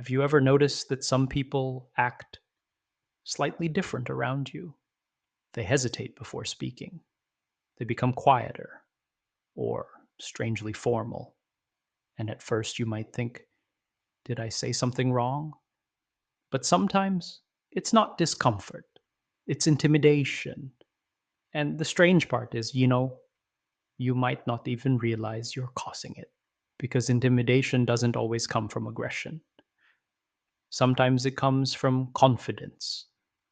Have you ever noticed that some people act slightly different around you? They hesitate before speaking. They become quieter or strangely formal. And at first you might think, did I say something wrong? But sometimes it's not discomfort, it's intimidation. And the strange part is, you might not even realize you're causing it because intimidation doesn't always come from aggression. Sometimes it comes from confidence,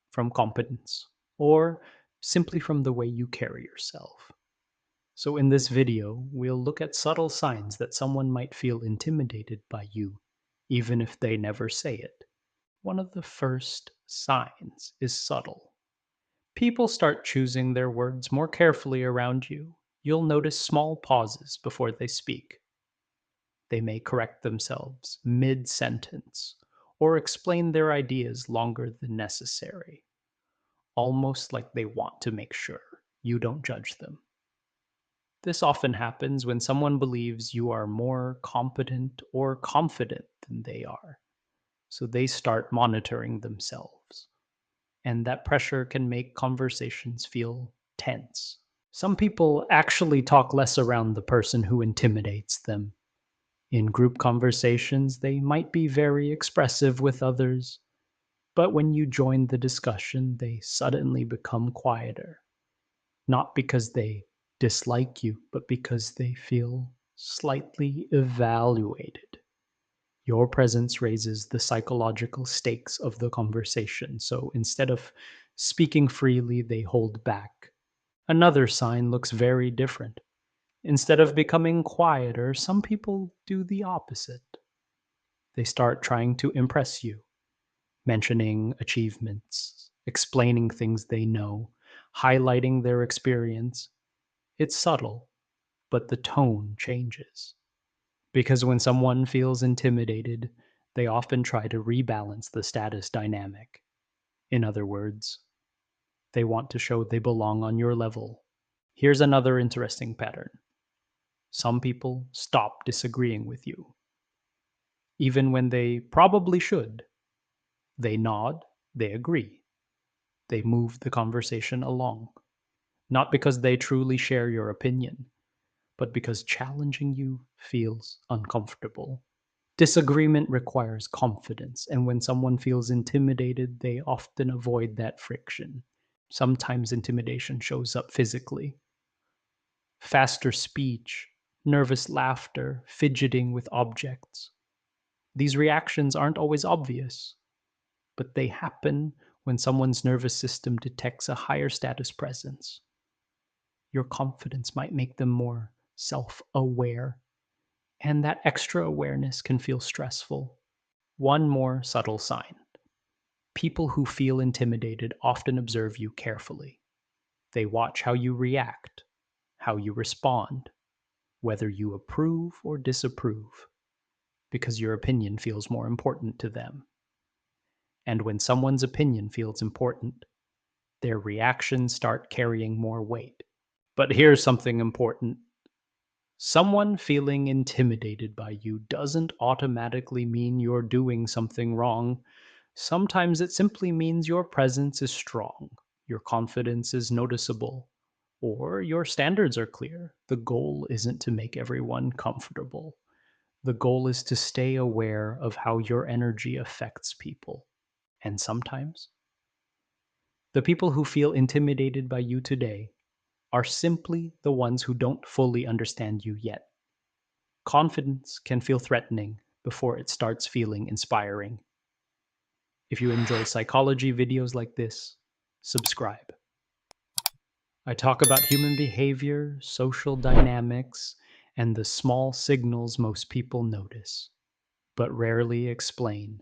from competence, or simply from the way you carry yourself. So, in this video, we'll look at subtle signs that someone might feel intimidated by you, even if they never say it. One of the first signs is subtle. People start choosing their words more carefully around you. You'll notice small pauses before they speak. They may correct themselves mid sentence or explain their ideas longer than necessary, almost like they want to make sure you don't judge them. This often happens when someone believes you are more competent or confident than they are, so they start monitoring themselves. And that pressure can make conversations feel tense. Some people actually talk less around the person who intimidates them. In group conversations, they might be very expressive with others, but when you join the discussion, they suddenly become quieter. Not because they dislike you, but because they feel slightly evaluated. Your presence raises the psychological stakes of the conversation, so instead of speaking freely, they hold back. Another sign looks very different. Instead of becoming quieter, some people do the opposite. They start trying to impress you, mentioning achievements, explaining things they know, highlighting their experience. It's subtle, but the tone changes. Because when someone feels intimidated, they often try to rebalance the status dynamic. In other words, they want to show they belong on your level. Here's another interesting pattern. Some people stop disagreeing with you, even when they probably should. They nod, they agree, they move the conversation along, not because they truly share your opinion, but because challenging you feels uncomfortable. Disagreement requires confidence, and when someone feels intimidated, they often avoid that friction. Sometimes intimidation shows up physically. Faster speech, nervous laughter, fidgeting with objects. These reactions aren't always obvious, but they happen when someone's nervous system detects a higher status presence. Your confidence might make them more self aware, and that extra awareness can feel stressful. One more subtle sign. People who feel intimidated often observe you carefully. They watch how you react, how you respond, whether you approve or disapprove, because your opinion feels more important to them. And when someone's opinion feels important, their reactions start carrying more weight. But here's something important. Someone feeling intimidated by you doesn't automatically mean you're doing something wrong. Sometimes it simply means your presence is strong, your confidence is noticeable, or your standards are clear. The goal isn't to make everyone comfortable. The goal is to stay aware of how your energy affects people. And sometimes, the people who feel intimidated by you today are simply the ones who don't fully understand you yet. Confidence can feel threatening before it starts feeling inspiring. If you enjoy psychology videos like this, subscribe. I talk about human behavior, social dynamics, and the small signals most people notice, but rarely explain.